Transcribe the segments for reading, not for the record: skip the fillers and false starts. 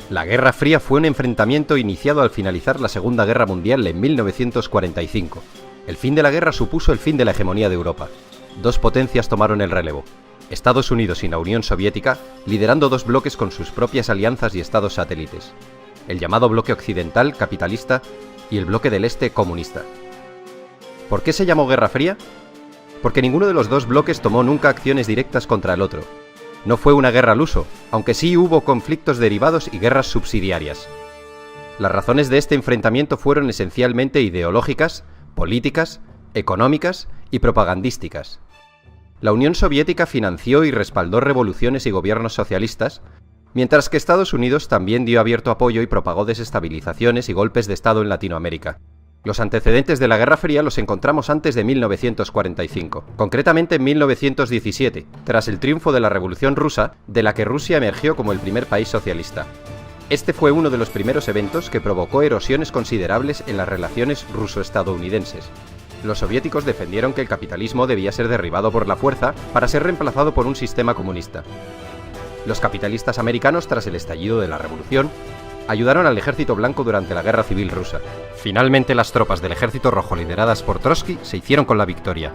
La Guerra Fría fue un enfrentamiento iniciado al finalizar la Segunda Guerra Mundial en 1945. El fin de la guerra supuso el fin de la hegemonía de Europa. Dos potencias tomaron el relevo: Estados Unidos y la Unión Soviética, liderando dos bloques con sus propias alianzas y estados satélites: el llamado bloque occidental capitalista y el bloque del este comunista. ¿Por qué se llamó Guerra Fría? Porque ninguno de los dos bloques tomó nunca acciones directas contra el otro. No fue una guerra al uso, aunque sí hubo conflictos derivados y guerras subsidiarias. Las razones de este enfrentamiento fueron esencialmente ideológicas, políticas, económicas y propagandísticas. La Unión Soviética financió y respaldó revoluciones y gobiernos socialistas, mientras que Estados Unidos también dio abierto apoyo y propagó desestabilizaciones y golpes de Estado en Latinoamérica. Los antecedentes de la Guerra Fría los encontramos antes de 1945, concretamente en 1917, tras el triunfo de la Revolución Rusa, de la que Rusia emergió como el primer país socialista. Este fue uno de los primeros eventos que provocó erosiones considerables en las relaciones ruso-estadounidenses. Los soviéticos defendieron que el capitalismo debía ser derribado por la fuerza para ser reemplazado por un sistema comunista. Los capitalistas americanos, tras el estallido de la Revolución, ayudaron al Ejército Blanco durante la Guerra Civil Rusa. Finalmente, las tropas del Ejército Rojo lideradas por Trotsky se hicieron con la victoria.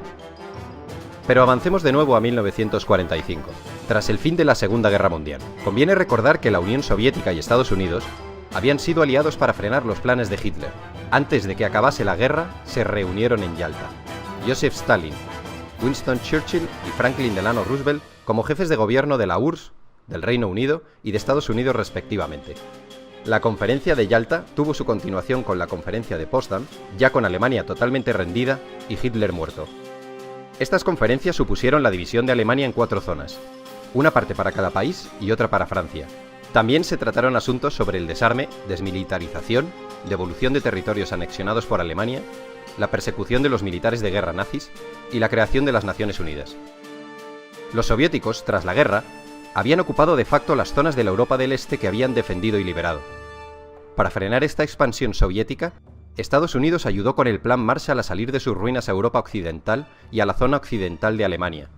Pero avancemos de nuevo a 1945, tras el fin de la Segunda Guerra Mundial. Conviene recordar que la Unión Soviética y Estados Unidos habían sido aliados para frenar los planes de Hitler. Antes de que acabase la guerra, se reunieron en Yalta. Joseph Stalin, Winston Churchill y Franklin Delano Roosevelt como jefes de gobierno de la URSS, del Reino Unido y de Estados Unidos respectivamente. La conferencia de Yalta tuvo su continuación con la conferencia de Potsdam, ya con Alemania totalmente rendida y Hitler muerto. Estas conferencias supusieron la división de Alemania en 4 zonas, una parte para cada país y otra para Francia. También se trataron asuntos sobre el desarme, desmilitarización, devolución de territorios anexionados por Alemania, la persecución de los militares de guerra nazis y la creación de las Naciones Unidas. Los soviéticos, tras la guerra, habían ocupado de facto las zonas de la Europa del Este que habían defendido y liberado. Para frenar esta expansión soviética, Estados Unidos ayudó con el Plan Marshall a salir de sus ruinas a Europa occidental y a la zona occidental de Alemania.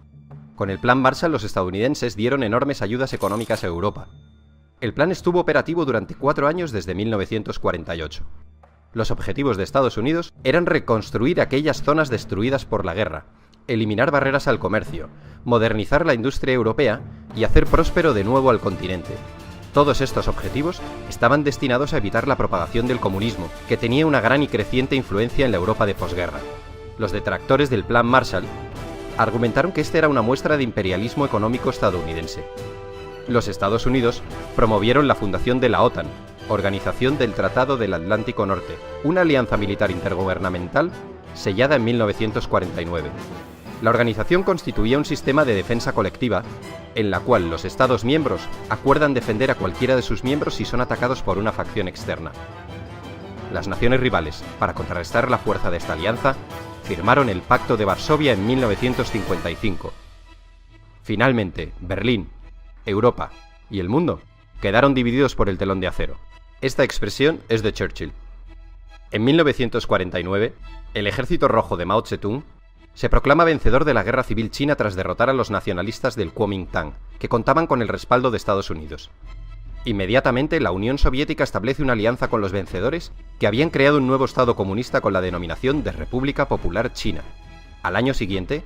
Con el Plan Marshall los estadounidenses dieron enormes ayudas económicas a Europa. El plan estuvo operativo durante 4 años desde 1948. Los objetivos de Estados Unidos eran reconstruir aquellas zonas destruidas por la guerra, eliminar barreras al comercio, modernizar la industria europea y hacer próspero de nuevo al continente. Todos estos objetivos estaban destinados a evitar la propagación del comunismo, que tenía una gran y creciente influencia en la Europa de posguerra. Los detractores del Plan Marshall argumentaron que este era una muestra de imperialismo económico estadounidense. Los Estados Unidos promovieron la fundación de la OTAN, Organización del Tratado del Atlántico Norte, una alianza militar intergubernamental sellada en 1949. La organización constituía un sistema de defensa colectiva en la cual los Estados miembros acuerdan defender a cualquiera de sus miembros si son atacados por una facción externa. Las naciones rivales, para contrarrestar la fuerza de esta alianza, firmaron el Pacto de Varsovia en 1955. Finalmente, Berlín, Europa y el mundo quedaron divididos por el telón de acero. Esta expresión es de Churchill. En 1949, el Ejército Rojo de Mao Zedong se proclama vencedor de la Guerra Civil China tras derrotar a los nacionalistas del Kuomintang, que contaban con el respaldo de Estados Unidos. Inmediatamente, la Unión Soviética establece una alianza con los vencedores que habían creado un nuevo Estado comunista con la denominación de República Popular China. Al año siguiente,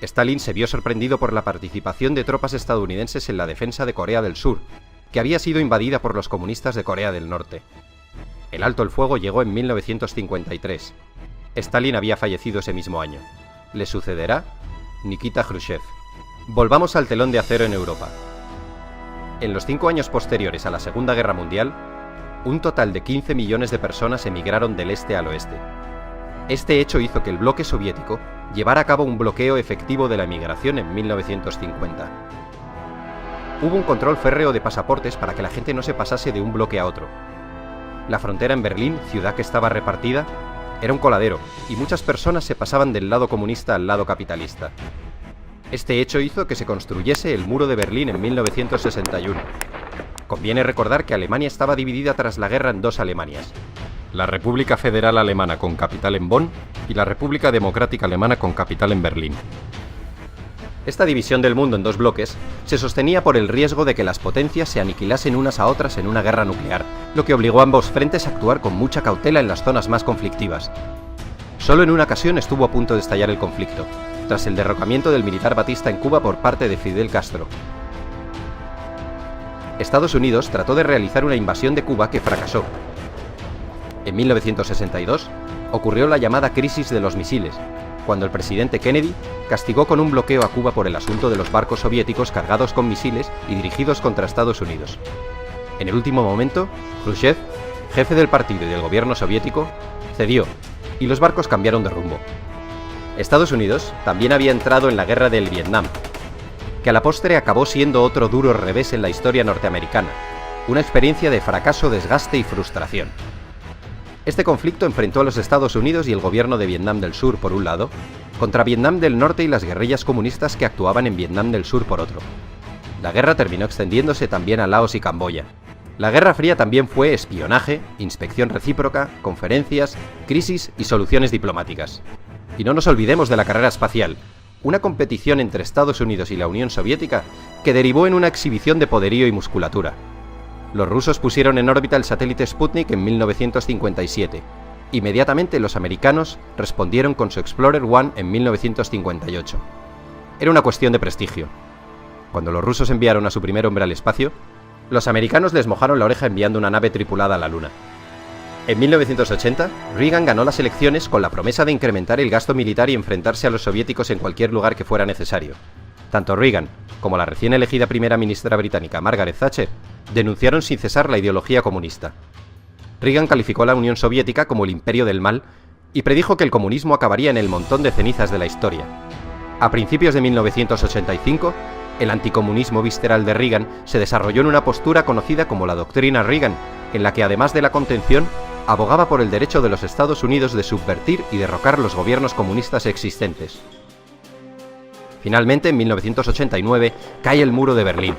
Stalin se vio sorprendido por la participación de tropas estadounidenses en la defensa de Corea del Sur, que había sido invadida por los comunistas de Corea del Norte. El alto el fuego llegó en 1953. Stalin había fallecido ese mismo año. Le sucederá Nikita Khrushchev. Volvamos al telón de acero en Europa. En los 5 años posteriores a la Segunda Guerra Mundial, un total de 15 millones de personas emigraron del este al oeste. Este hecho hizo que el bloque soviético llevara a cabo un bloqueo efectivo de la emigración en 1950. Hubo un control férreo de pasaportes para que la gente no se pasase de un bloque a otro. La frontera en Berlín, ciudad que estaba repartida, era un coladero, y muchas personas se pasaban del lado comunista al lado capitalista. Este hecho hizo que se construyese el Muro de Berlín en 1961. Conviene recordar que Alemania estaba dividida tras la guerra en 2 Alemanias: la República Federal Alemana con capital en Bonn y la República Democrática Alemana con capital en Berlín. Esta división del mundo en dos bloques se sostenía por el riesgo de que las potencias se aniquilasen unas a otras en una guerra nuclear, lo que obligó a ambos frentes a actuar con mucha cautela en las zonas más conflictivas. Solo en una ocasión estuvo a punto de estallar el conflicto, tras el derrocamiento del militar Batista en Cuba por parte de Fidel Castro. Estados Unidos trató de realizar una invasión de Cuba que fracasó. En 1962 ocurrió la llamada crisis de los misiles, cuando el presidente Kennedy castigó con un bloqueo a Cuba por el asunto de los barcos soviéticos cargados con misiles y dirigidos contra Estados Unidos. En el último momento, Khrushchev, jefe del partido y del gobierno soviético, cedió, y los barcos cambiaron de rumbo. Estados Unidos también había entrado en la guerra del Vietnam, que a la postre acabó siendo otro duro revés en la historia norteamericana, una experiencia de fracaso, desgaste y frustración. Este conflicto enfrentó a los Estados Unidos y el gobierno de Vietnam del Sur por un lado, contra Vietnam del Norte y las guerrillas comunistas que actuaban en Vietnam del Sur por otro. La guerra terminó extendiéndose también a Laos y Camboya. La Guerra Fría también fue espionaje, inspección recíproca, conferencias, crisis y soluciones diplomáticas. Y no nos olvidemos de la carrera espacial, una competición entre Estados Unidos y la Unión Soviética que derivó en una exhibición de poderío y musculatura. Los rusos pusieron en órbita el satélite Sputnik en 1957. Inmediatamente los americanos respondieron con su Explorer 1 en 1958. Era una cuestión de prestigio. Cuando los rusos enviaron a su primer hombre al espacio, los americanos les mojaron la oreja enviando una nave tripulada a la Luna. En 1980, Reagan ganó las elecciones con la promesa de incrementar el gasto militar y enfrentarse a los soviéticos en cualquier lugar que fuera necesario. Tanto Reagan como la recién elegida primera ministra británica Margaret Thatcher denunciaron sin cesar la ideología comunista. Reagan calificó a la Unión Soviética como el imperio del mal y predijo que el comunismo acabaría en el montón de cenizas de la historia. A principios de 1985, el anticomunismo visceral de Reagan se desarrolló en una postura conocida como la doctrina Reagan, en la que además de la contención, abogaba por el derecho de los Estados Unidos de subvertir y derrocar los gobiernos comunistas existentes. Finalmente, en 1989, cae el muro de Berlín,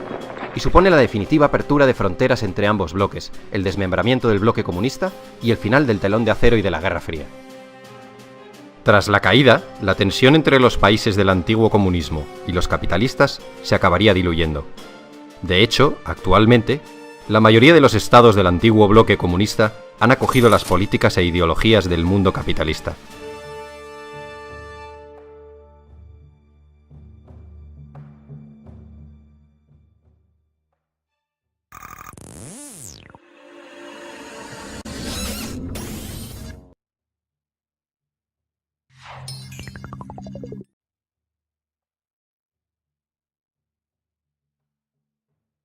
y supone la definitiva apertura de fronteras entre ambos bloques, el desmembramiento del bloque comunista y el final del telón de acero y de la Guerra Fría. Tras la caída, la tensión entre los países del antiguo comunismo y los capitalistas se acabaría diluyendo. De hecho, actualmente, la mayoría de los estados del antiguo bloque comunista han acogido las políticas e ideologías del mundo capitalista.